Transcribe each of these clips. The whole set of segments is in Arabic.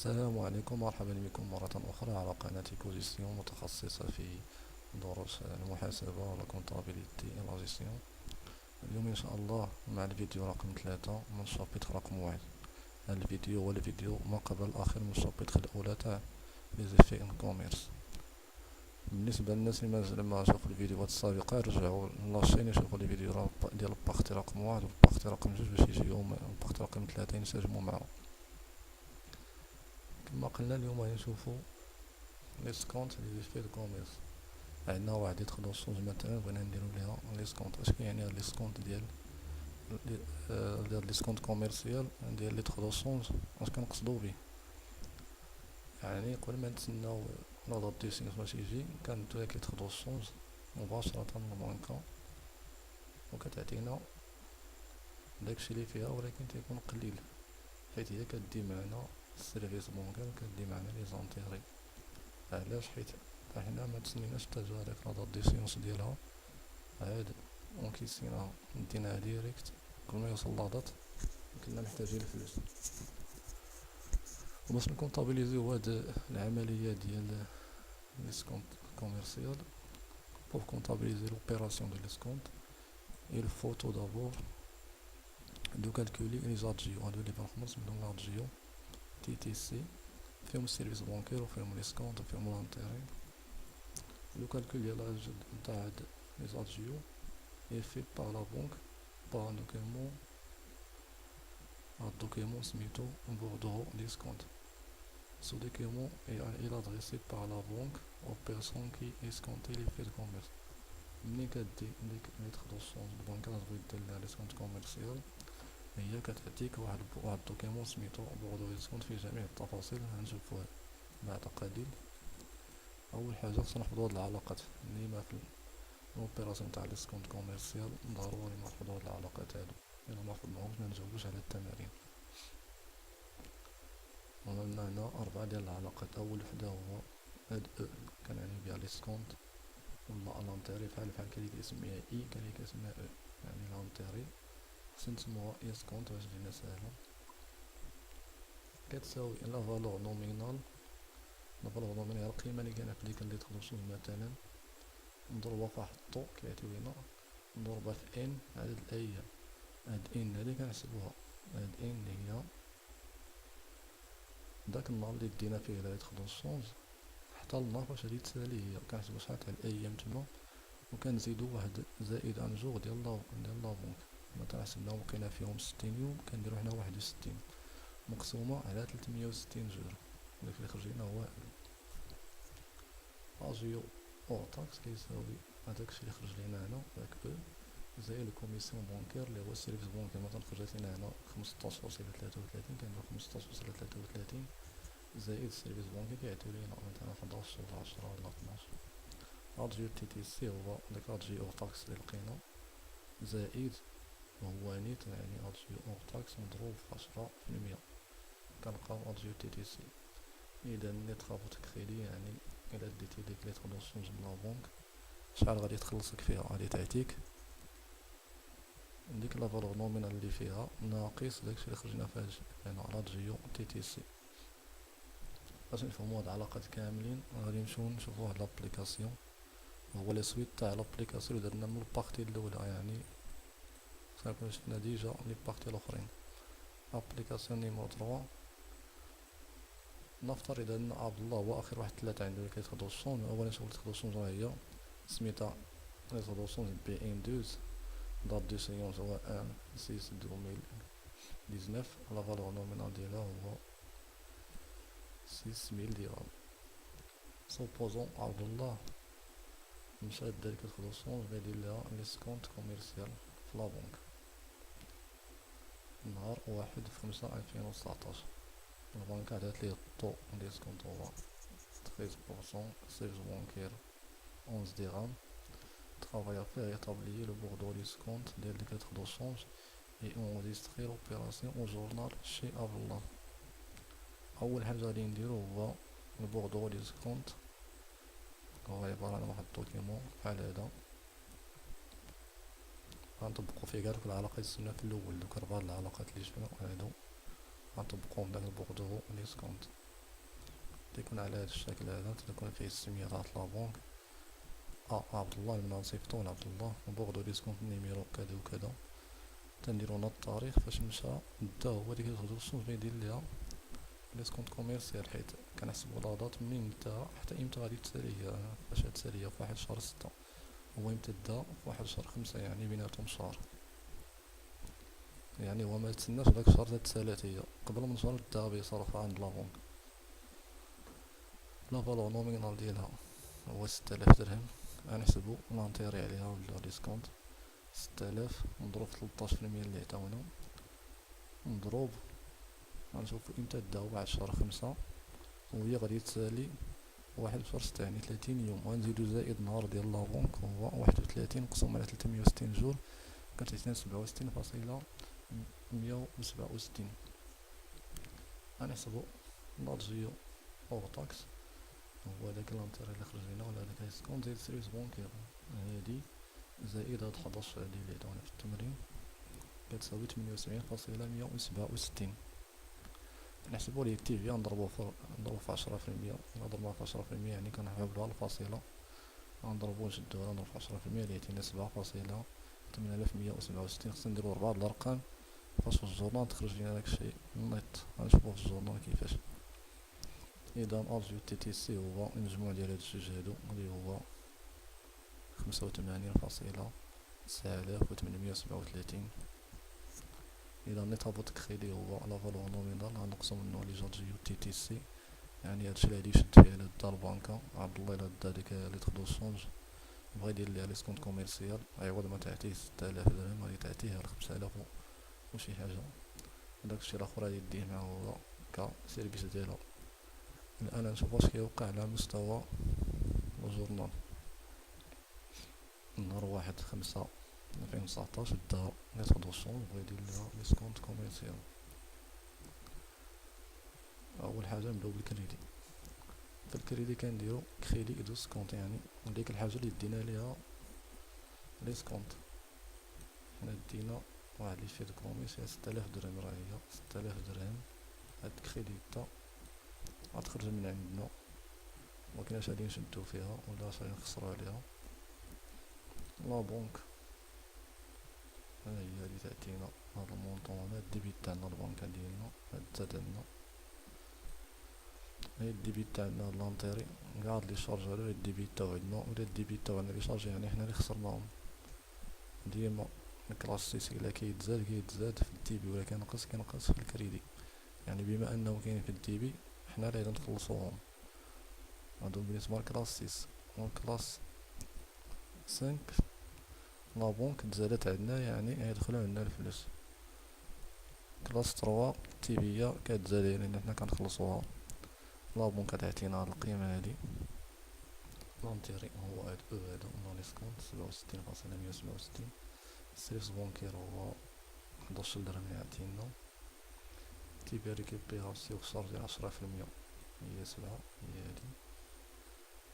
السلام عليكم، مرحبا بكم مرة أخرى على قناة كوجيسيون متخصصة في دروس المحاسبة والكونتابيليتي et la gestion. اليوم إن شاء الله مع الفيديو رقم 3 من شابتر رقم 1. هذا الفيديو هو الفيديو ما قبل الأخير من الشابتر الأولى تاع لي زيفي ان كوميرس. بالنسبة للناس اللي ما شافوا الفيديوهات السابقة يرجعوا لاشين يشوفوا لي فيديو ديال البارتي رقم 1 والبارتي رقم 2 باش يجيو البارتي رقم 3 ينسجموا معهم. كما قلنا اليوم غنشوفو لي سكونت لي زيفي دو كوميرس. عندنا واحد يدخل مثلا بغينا نديرو ليها لي سكونت. اش كيعني هاد لي سكونت ديال لي سكونت كوميرسيال ديال لي تخدو الشونج؟ اش كنقصدو به؟ يعني قبل ما نتسناو لا دات دو سينس باش يجي كندو داك لي تخدو الشونج مباشرة للبنكة وكتعطينا داكشي اللي فيها، ولكن تيكون قليل حيت هي كدي معنا السيرفيس بونكال وكدي معنا لي زونتيغي. علاش؟ حيت حنا ما تسنيناش حتى جا هداك لا دات دو سيونس ديالها، عاد ونكيسيناها ديناها ديريكت قبل ما يوصل لا دات. كنا محتاجين الفلوس وباش نكونطابيليزيو هاد العملية ديال لي سكونت كوميرسيال. pour comptabiliser l'opération de l'escompte, il faut tout d'abord de calculer les adgios. هادو اللي بنخلص من l'adgio TTC فيهم السيرفيس بونكير وفيهم l'escompte وفيهم l'intérêt. Le calcul de les adgios est fait par la banque par un document سميتو bordereau d'escompte. Ce document est adressé par la banque aux personnes qui escomptent les faits de commerce. ملي كدي ديك ليتر دو شونج البنكة تبغي دير لها ليسكونت كوميرسيال، هي كتعطيك واحد الدوكيمون سميتو بوردو ديسكونت فيه جميع التفاصيل. غنشوفوه بعد قليل. اول حاجه خصنا نحفظوا هاد العلاقات ديما في الاوبيراسيون تاع ليسكونت كوميرسيال، ضروري نحفظوا هاد العلاقات هادو، الا ما حفظناهمش ما نجاوبوش على التمارين. وعندنا هنا 4 ديال العلاقات. اول وحده هو اد او كنعني بها ليسكونت ولا الانتيري، بحال كاين اللي كيسميها اي كاين اللي كيسميها او. يعني الانتيري خصنا نسموها اسكونت باش تجينا ساهله. كتساوي لا فالور نومينال. لا فالور نومينال هي القيمه اللي كاينه في ديك اللي تخلصو مثلا، نضربها في واحد الطو كيعطيو لينا، نضربها في ان عدد الايام. هاد ان هادي كنحسبوها، هاد ان اللي هي داك النهار اللي دينا فيه لا يدخلو الشونج حتى النهار فاش غادي تسالي، هي كنحسبو شحال تاع الايام تما وكنزيدو واحد زائد ان جور ديال لا بونك. مثلا حسبناهم لقينا فيهم 60 يوم، كنديرو حنا 61 مقسومة على 360 جور، داك اللي خرج لينا هو اجيو اور تاكس كيساوي هداكشي اللي خرج لينا هنا داك او زائد الكوميسيون بونكير اللي هو السيرفيس بونكير. مثلا خرجت لينا هنا 15.33، كنديرو 15.33 زائد السيرفيس بونكير كيعطيو لينا مثلا 11.10 ولا 12. ادجيو تي تي سي هو داك ادجيو اور تاكس اللي لقينا زائد وهو نيت، يعني ادجيو اور تاكس مضروب في 10% كنلقاو ادجيو تي تي سي. اذا نيت خابط كريدي يعني الا ديتي ديك لي ترونسونج من لا بونك شحال غادي تخلصك فيها، غادي تعطيك ديك لا فالور نومينال اللي فيها ناقص داكشي اللي خرجنا فيه هنا على جيو تي تي سي. باش نفهمو هاد العلاقات كاملين غادي نمشيو نشوفو واحد لابليكاسيون، هو لي سويت تاع لابليكاسيون اللي درنا من البارتي الاولى. يعني كنا شفنا ديجا لي بارتي الاخرين. ابليكاسيون نيميرو 3، نفترض ان عبد الله هو اخر واحد 3 عنده اللي كيتخدو الشونج. اولا شغل تخدو الشونج هي سميتها كيتخدو الشونج بي ان 12، دات دو سيونس هو 1/6/2019، لا فالور نومينال ديالها هو 6000 درهم. سوبوزون عبد الله مشى دار كتخدو الشونج غيدير لها ليسكونت كوميرسيال في لا بونك نهار 1/5/2019. البنك عطات ليه الطو ديسكونت هو 13%، سيرفيس بونكير 11 درهم. travaille à faire établir le bordereau d'escompte des lettres de change et enregistrer l'opération au journal chez Avla. أول حاجة غادي نديرو هو البوردو ديسكونت، هو عبارة عن واحد الدوكيمون بحال هدا غنطبقو فيه كاع دوك العلاقات اللي شفنا في الأول. دوك 4 العلاقات اللي شفنا هادو غنطبقوهم داك البوردو ديسكونت. تيكون على هذا الشكل هذا، تكون فيه السمية تاع لابونك، عبد الله المناصفة عبد الله وبوغدو ديسكونت نيميرو كذا وكذا. تنديرو نوط التاريخ فاش مشى دا هو اللي كياخدو الصوت يدير ليها ليسكونت كوميرسيال، حيت كنحسبو لا دات منين نتا حتى امتى غادي تسالي هي. فاش تسالي هي فواحد شهر 6 هو امتى دا فواحد شهر 5، يعني بيناتهم شهر، يعني هو ما تسناش داك الشهر تتسالات هي قبل من شهر دا بيصرفها عند لابونك. لا فالور نومينال ديالها هو 6000 درهم، غنحسبو لانتيري عليها ولا ديسكونت 6000 مضروب في 13% اللي عطاونا، مضروب غنشوفو امتى داو بعد شهر 5 وهي غادي تسالي واحد شهر 6 يعني 30 يوم، غنزيدو زائد نهار ديال لابونك هو 31 مقسوم على 360 جور كتعطينا 67.167. غنحسبو لادجيو اور طاكس هو داك لانتيري اللي خرج لينا ولا داك ديسكونت زائد سيريس بونكير هادي زائد هاد 11 هادي اللي عطاونا في التمرين كتساوي 78.167. نحسبو لي تي في نضربو في 10%، إلا ضربنا في 10% يعني كنحاولوها الفاصلة، غنضربو نشدوها نضرب في 10% اللي يعطينا 7.8167. خصنا نديرو 4 د الأرقام فاش في الجورنال تخرج لينا داكشي نيط، غنشوفو في الجورنال كيفاش. إذا ألجيو تي تي سي هو المجموع ديال هاد الجوج هادو اللي هو 85.9837. إذا نيطابوت كريدي هو لا فالور نومينال غنقصو منو لي جاتجيو تي تي سي، يعني هادشي اللي غادي يشد فيه إلا دا البنكة عبد الله إلا دا ديك لي تخدو الشونج بغا يدير ليها ليسكونت كوميرسيال عوض ما تعطيه 6000 درهم غادي تعطيه 5000 وشي حاجة، داكشي الآخر غادي يديه معاه هو كسيرفيس ديالو. الآن نشوف واش كيوقع على مستوى الجورنال. نهار 1/5/2019 دا لي تخدو الشونج بغا يدير ليها ليسكونت كوميرسيال. أول حاجة نبداو بالكريدي. في الكريدي كنديرو كريدي ديسكونت، يعني ديك الحاجة اللي دينا ليها ليسكونت. حنا دينا واحد لي فيد كوميس هي 6000 درهم، راه هي 6000 درهم. هاد الكريدي تا غتخرج من عندنا مكناش غادي نشدو فيها ولا غادي نخسرو عليها. لا بونك ها هي اللي تعطينا هاد المونطون هذا الديبيت تاعنا البنكة ديالنا هاد زاد عندنا هاي الديبيت تاعنا لانتيري كاع هاد لي شارج هادو الديبيت تاعو عندنا، ولا الديبيت تاعنا لي شارج يعني حنا اللي خسرناهم. ديما الكلاس الا كيتزاد في الديبي ولا كينقص في الكريدي، يعني بما انهم كاينين في الديبي حنا اللي نخلصوهم. هادو بالنسبة لكلاس 6 وكلاس 5 لا بونك تزادت عندنا يعني يدخلو عندنا الفلوس. كلاس 3 التيبية كتزاد يعني حنا كنخلصوها. لا بونك كتعطينا هاد القيمة هادي. لانتيري هو هاد او هادا لا ليسكونت 67.167. السيرفس بونكير هو 11 درهم اللي عطينا. تيبي ريكيبيراسيون شارج ديال 10% هي 7 هي هادي.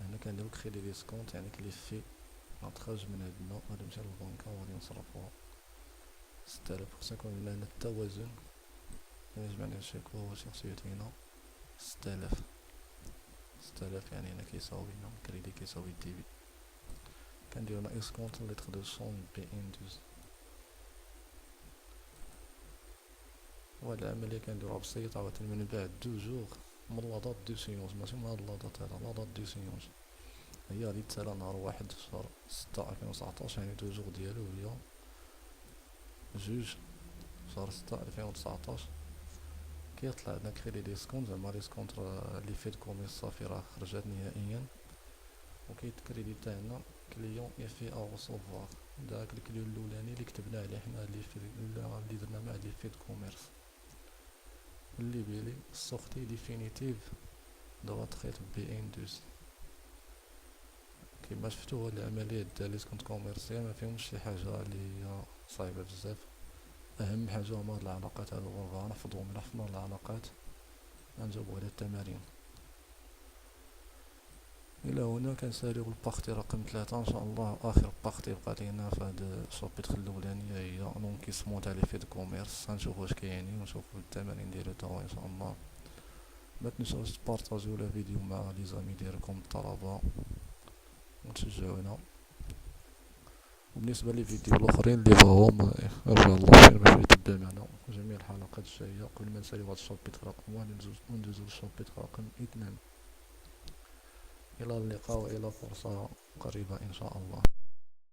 هنا كنديرو كريدي ديسكونت يعني كلي في غتخرج من عندنا غادي نمشي للبنكة وغادي نصرفوها 6000. خصنا يكون عندنا هنا التوازن، إلا جمعنا الشيكوا هو خصو يعطينا 6000 يعني هنا كيساوي كريدي كيساوي ديبي. كنديرو هنا اسكونت اللي تخدو الشونج بي ان دوز. وهاد العملية كنديروها بسيطة عاوتاني من بعد 2 جوغ من لا دات دو سيونج، ماشي من هاد لا دات هادا، لا دات دو سيونج هي غادي تسالى نهار 1/6/2019 يعني 2 جوغ ديالو هي 2/6/2019. كيطلع عندنا كريدي ديسكونت زعما ديسكونت لي فيد كوميس صافي راه خرجات نهائيا، وكيتكريدي تاعنا كليون يفي او ريسوفوار داك الكليون الاولاني اللي كتبنا عليه حنا لي فيد اللي درنا مع لي فيد كوميرس اللي بيلي سورتي ديفينيتيف دو تريت بي ان دوز. كيما شفتو هاد العمليات ديال ليسكونت كوميرسيال ما فيهمش شي حاجه اللي صعيبه بزاف. اهم حاجه هما هاد العلاقات هادو غنبغيو نحفظهم. الا حفظنا العلاقات غنجاوبو على التمارين. الى هنا كنساليو البارتي رقم 3 ان شاء الله. اخر بارتي بقات لينا في هاد الشابيتر الاولانيه هي لونكيسمون تاع لي فيد كوميرس. غنشوفو واش كاينين ونشوفو التمارين ديالو تا هو ان شاء الله. ما تنساوش تبارطاجيو لا فيديو مع لي زامي ديالكم الطلبه وتشجعونا. وبالنسبه لي فيديو الاخرين اللي بغاهم رجع الله خير باش يتبع معنا جميع الحلقات الجايه. قبل ما نساليو هاد الشابيتر رقم 1 وندوزو للشابيتر رقم 2. الى اللقاء والى فرصه قريبه ان شاء الله.